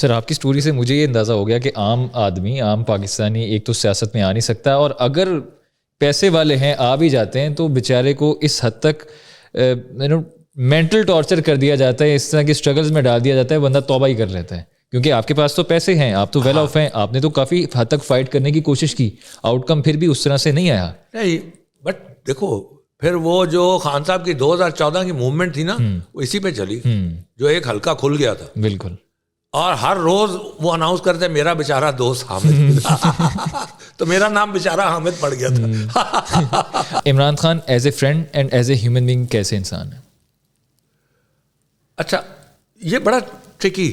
سر آپ کی سٹوری سے مجھے یہ اندازہ ہو گیا کہ عام آدمی، عام پاکستانی ایک تو سیاست میں آ نہیں سکتا، اور اگر پیسے والے ہیں آ بھی جاتے ہیں تو بیچارے کو اس حد تک مینٹل ٹارچر کر دیا جاتا ہے، اس طرح کی اسٹرگلز میں ڈال دیا جاتا ہے، بندہ توبہ ہی کر لیتا ہے. کیونکہ آپ کے پاس تو پیسے ہیں، آپ تو ویل آف ہیں، آپ نے تو کافی حد تک فائٹ کرنے کی کوشش کی، آؤٹ کم پھر بھی اس طرح سے نہیں آیا. نہیں بٹ دیکھو پھر وہ جو خان صاحب کی 2014 کی موومنٹ تھی نا، وہ اسی پہ چلی، جو ایک حلقہ کھل گیا تھا. بالکل. اور ہر روز وہ اناؤنس کرتے میرا بیچارہ دوست حامد تو میرا نام بیچارہ حامد پڑ گیا تھا. Imran Khan as a friend and as a human being کیسے انسان ہے؟ اچھا یہ بڑا ٹرکی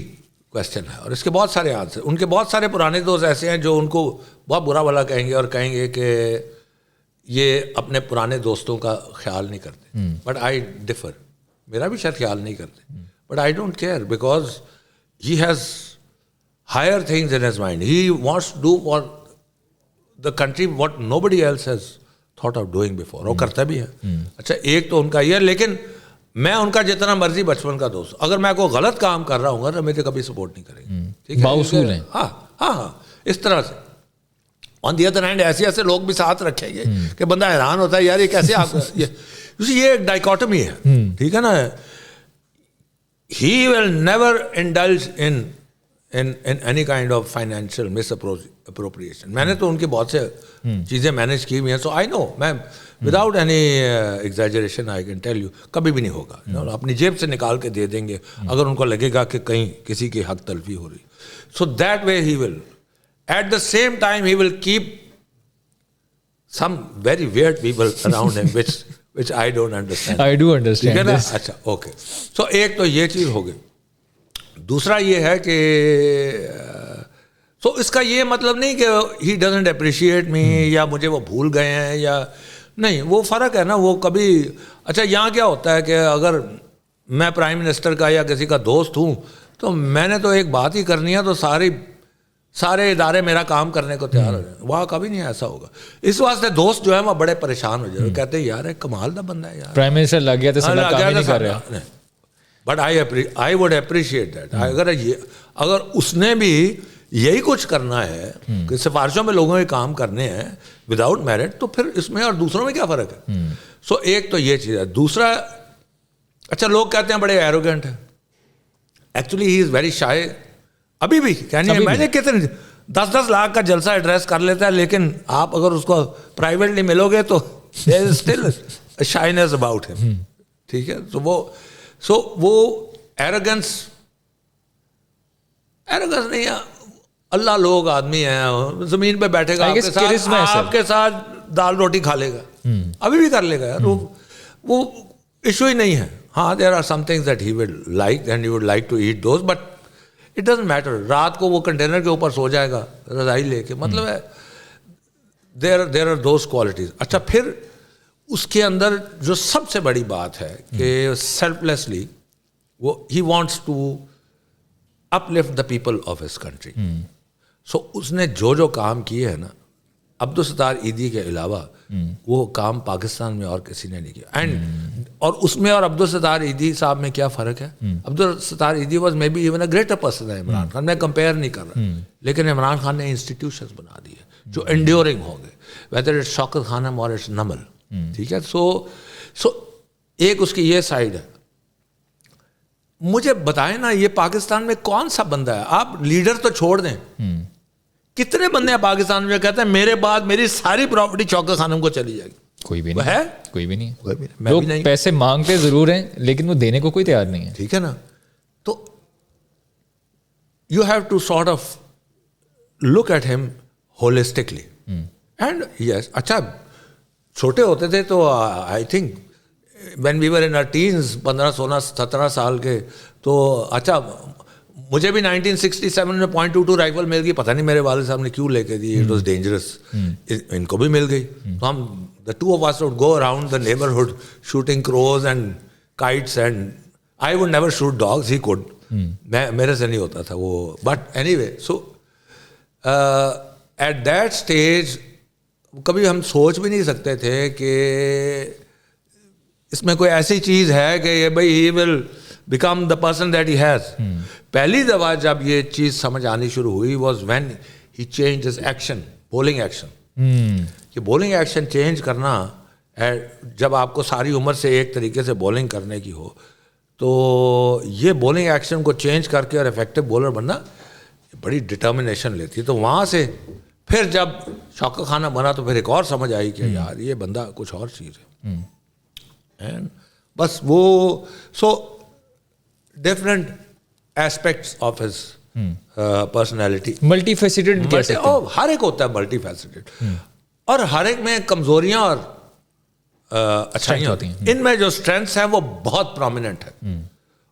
کویسچن ہے، اور اس کے بہت سارے آنسر. ان کے بہت سارے پرانے دوست ایسے ہیں جو ان کو بہت برا بھلا کہیں گے اور کہیں گے کہ یہ اپنے پرانے دوستوں کا خیال نہیں کرتے. بٹ آئی ڈفر، میرا بھی شاید خیال نہیں کرتے، but I don't care because he has higher things in his mind. He wants to do for the country what nobody else has thought of doing before. وہ کرتا بھی ہے. اچھا ایک تو ان کا یہ، لیکن میں ان کا جتنا مرضی بچپن کا دوست، اگر میں کوئی غلط کام کر رہا ہوں گا تو مجھے کبھی سپورٹ نہیں کریں گے. ٹھیک ہے، باوصول ہیں. ہاں ہاں ہاں اس طرح سے. آن دی ادر ہینڈ ایسے ایسے لوگ بھی ساتھ رکھیں گے کہ بندہ حیران ہوتا ہے یار یہ کیسے آپ یہ ایک ڈائکوٹمی ہے. ٹھیک ہے نا. He will never indulge in any kind of financial misappropriation. میں نے تو ان کی بہت سے چیزیں مینیج کی ہوئی ہیں. So I know, میں without any exaggeration I can tell you کبھی بھی نہیں ہوگا. اپنی جیب سے نکال کے دے دیں گے اگر ان کو لگے گا کہ کہیں کسی کی حق تلفی ہو رہی. So that way he will. At the same time he will keep some very weird people around him which I don't understand. I do understand this. اچھا اوکے. سو ایک تو یہ چیز ہو گئی. دوسرا یہ ہے کہ سو اس کا یہ مطلب نہیں کہ he doesn't appreciate me یا مجھے وہ بھول گئے ہیں یا نہیں. وہ فرق ہے نا. وہ کبھی اچھا یہاں کیا ہوتا ہے کہ اگر میں پرائم منسٹر کا یا کسی کا دوست ہوں تو میں نے تو ایک بات ہی کرنی ہے تو سارے ادارے میرا کام کرنے کو تیار ہو جائیں. وہاں کبھی نہیں ایسا ہوگا. اس واسطے دوست جو ہے وہ بڑے پریشان ہو جائے، کہتے ہیں یار کمال دا بندہ ہے یار، پرائم منسٹر لگ گیا تو سب کام ہی نہیں کر رہا. But I would appreciate that. اگر اس نے بھی یہی کچھ کرنا ہے کہ سفارشوں میں لوگوں کے کام کرنے ہیں وداؤٹ میرٹ، تو پھر اس میں اور دوسروں میں کیا فرق ہے. سو ایک تو یہ چیز ہے. دوسرا اچھا لوگ کہتے ہیں بڑے ایروگینٹ ہیں. Actually he is very shy. ابھی بھی کہنے میں نے کتنے 10 لاکھ کا جلسہ ایڈریس کر لیتا ہے، لیکن آپ اگر اس کو پرائیویٹلی ملو گے تو there is still a shyness about him. ٹھیک ہے. سو وہ ایروگنس نہیں ہے. اللہ لوگ آدمی ہیں، زمین پہ بیٹھے گا آپ کے ساتھ دال روٹی کھا لے گا، ابھی بھی کر لے گا یار. وہ ایشو ہی نہیں ہے. ہاں there are some things that he would like and he would like to eat those, but it doesn't matter. رات کو وہ کنٹینر کے اوپر سو جائے گا رضائی لے کے. مطلب ہے there are those qualities. اچھا پھر اس کے اندر جو سب سے بڑی بات ہے کہ selflessly وہ he wants to uplift the people of his country. So اس نے جو کام کیے ہیں نا عبدالستار ایدھی کے علاوہ وہ کام پاکستان میں اور کسی نے نہیں کیا. اینڈ اور اس میں اور عبدالستار ایدھی صاحب میں کیا فرق ہے. Abdul Sattar Edhi was may be even a greater person ہے عمران خان. میں کمپیئر نہیں کر رہا، لیکن عمران خان نے انسٹیٹیوشنز بنا دیے جو انڈیورنگ ہوں گے، ویدر اٹس شوکت خانم اور اٹس نمل. ٹھیک ہے. سو ایک اس کی یہ سائڈ ہے. مجھے بتائیں نا یہ پاکستان میں کون سا بندہ ہے، آپ لیڈر تو چھوڑ دیں، کتنے بندے ہیں پاکستان میں کہتے ہیں میرے بعد میری ساری پراپرٹی شوکت خانم کو چلی جائے گی. کوئی بھی نہیں ہے. کوئی بھی نہیں. لوگ پیسے مانگتے ضرور ہیں لیکن وہ دینے کو کوئی تیار نہیں ہے. ٹھیک ہے نا. تو you have to sort of look at ہم ہولسٹکلی. اینڈ یس اچھا چھوٹے ہوتے تھے تو I think when we were in our teens 15 16 17 سال کے تو اچھا مجھے بھی 1967 میں .22 رائفل مل گئی. پتہ نہیں میرے والد صاحب نے کیوں لے کے دی. It was dangerous. ان کو بھی مل گئی. تو ہم the two of us would go around the neighborhood shooting crows and kites, and I would never shoot dogs. He could. میرے سے نہیں ہوتا تھا وہ. But anyway, so at that stage کبھی ہم سوچ بھی نہیں سکتے تھے کہ اس میں کوئی ایسی چیز ہے کہ یہ بھائی he will become the person that he has. پہلی دفعہ جب یہ چیز سمجھ آنی شروع ہوئی was when he changed his action, bowling action. کہ bowling action چینج کرنا, جب آپ کو ساری عمر سے ایک طریقے سے bowling کرنے کی ہو, تو یہ bowling action کو چینج کر کے اور effective bowler بننا بڑی ڈٹرمنیشن لیتی ہے. تو وہاں سے پھر جب شوکت خانہ بنا تو پھر ایک اور سمجھ آئی کہ یار یہ بندہ کچھ اور چیز ہے. بس وہ so different aspects of his personality, multi faceted, ہر ایک ہوتا ہے ملٹی فیسیٹڈ, اور ہر ایک میں کمزوریاں اور اچھائیاں ہوتی ہیں. ان میں جو اسٹرینتھس ہیں وہ بہت پرومیننٹ ہے,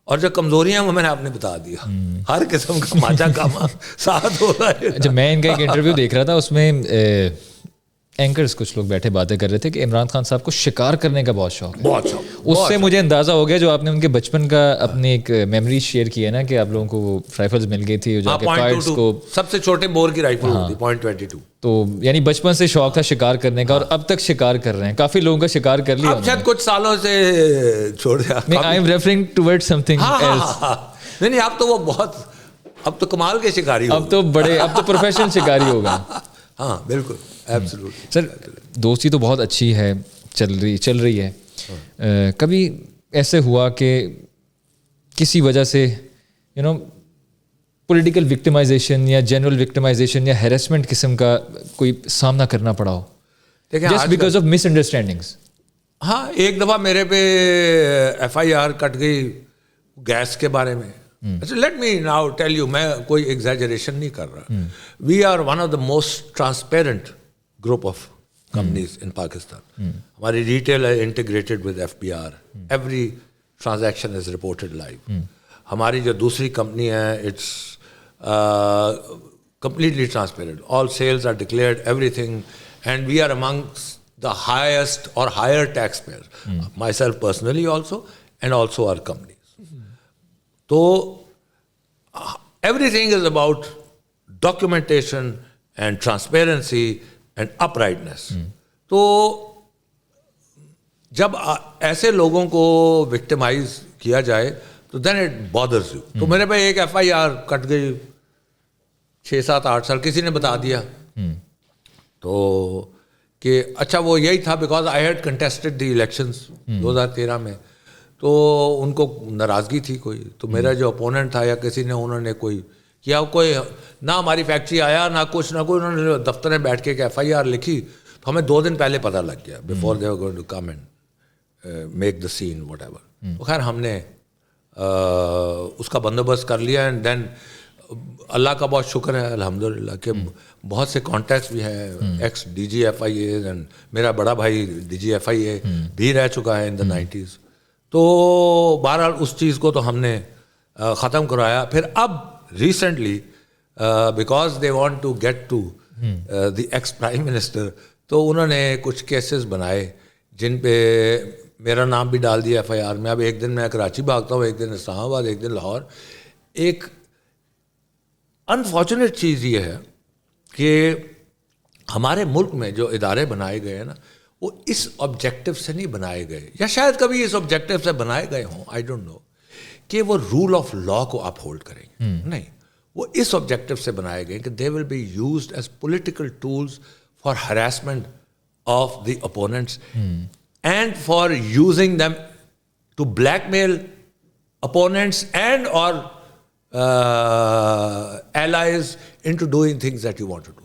اور جو کمزوریاں ہیں وہ میں نے آپ نے بتا دیا. ہر قسم کا ماچا کاما ساتھ ہو رہا ہے. جب میں ان کا ایک انٹرویو دیکھ رہا تھا, اس میں اینکرز کچھ لوگ بیٹھے باتیں کر رہے تھے کہ عمران خان صاحب کو شکار کرنے کا بہت شوق ہے. بہت شوق. اس سے مجھے اندازہ ہو گیا جو آپ نے ان کے بچپن کا اپنی ایک میموری شیئر کی ہے نا, کہ آپ لوگوں کو وہ رائفلز مل گئی تھی جو کہ فائرز کو سب سے چھوٹے بور کی رائفل ہوتی .22. تو یعنی بچپن سے شوق تھا شکار کرنے کا, اور اب تک شکار کر رہے ہیں. کافی لوگوں کا شکار کر لیا, اب شاید کچھ سالوں سے چھوڑ دیا. I am referring toward something else. نہیں, اب تو وہ بہت, اب تو کمال کے شکاری, اب تو بڑے, اب تو پروفیشنل شکاری ہوگا. ہاں بالکل, ایبسلیوٹلی. سر دوستی تو بہت اچھی ہے, چل رہی ہے. کبھی ایسے ہوا کہ کسی وجہ سے یو نو پولیٹیکل وکٹمائزیشن یا جنرل وکٹمائزیشن یا ہیراسمنٹ قسم کا کوئی سامنا کرنا پڑا ہو just because of misunderstandings? ہاں, ایک دفعہ میرے پہ FIR کٹ گئی گیس کے بارے میں. Let me now tell you, میں کوئی ایگزیجریشن نہیں کر رہا. We are one of the most transparent group of companies in Pakistan. ہماری ریٹیل ہے integrated with FBR. Every transaction is reported live. ہماری جو دوسری کمپنی ہے it's completely transparent. All sales are declared, everything, and we are amongst the highest or higher taxpayers. Myself personally also, and also our companies. So everything is about documentation and transparency and uprightness. تو جب ایسے لوگوں کو victimised کیا جائے تو then it bothers you. تو میرے پہ ایک FIR کٹ گئی 6-7-8 سال, کسی نے بتا دیا تو کہ اچھا وہ یہی تھا because I had contested the elections 2013 میں, تو ان کو ناراضگی تھی کوئی. تو میرا جو اپوننٹ تھا یا کسی نے, انہوں نے کوئی کیا, کوئی نہ ہماری فیکٹری آیا نہ کچھ نہ کوئی, انہوں نے دفتر میں بیٹھ کے ایک FIR لکھی. تو ہمیں 2 دن پہلے پتہ لگ گیا before they were going to come and make the scene whatever. تو خیر ہم نے اس کا بندوبست کر لیا. اینڈ دین اللہ کا بہت شکر ہے الحمدللہ کہ بہت سے کانٹیکٹس بھی ہیں, ایکس DG FIA, اینڈ میرا بڑا بھائی DG FIA بھی رہ چکا ہے ان دا 90s. تو بہرحال اس چیز کو تو ہم نے ختم کروایا. پھر اب recently because they want to get to the ex prime minister, تو انہوں نے کچھ کیسز بنائے جن پہ میرا نام بھی ڈال دیا FIR میں. اب ایک دن میں کراچی بھاگتا ہوں, ایک دن اسلام آباد, ایک دن لاہور. ایک انفارچونیٹ چیز یہ ہے کہ ہمارے ملک میں جو ادارے بنائے گئے ہیں نا, وہ اس آبجیکٹو سے نہیں بنائے گئے, یا شاید کبھی اس آبجیکٹو سے بنائے گئے ہوں, آئی ڈونٹ نو, کہ وہ رول آف لا کو اپ ہولڈ کریں گے. نہیں, وہ اس آبجیکٹو سے بنائے گئے کہ they will be used as political tools for harassment of the opponents and for using them to blackmail opponents and اور allies into doing things that you want to do.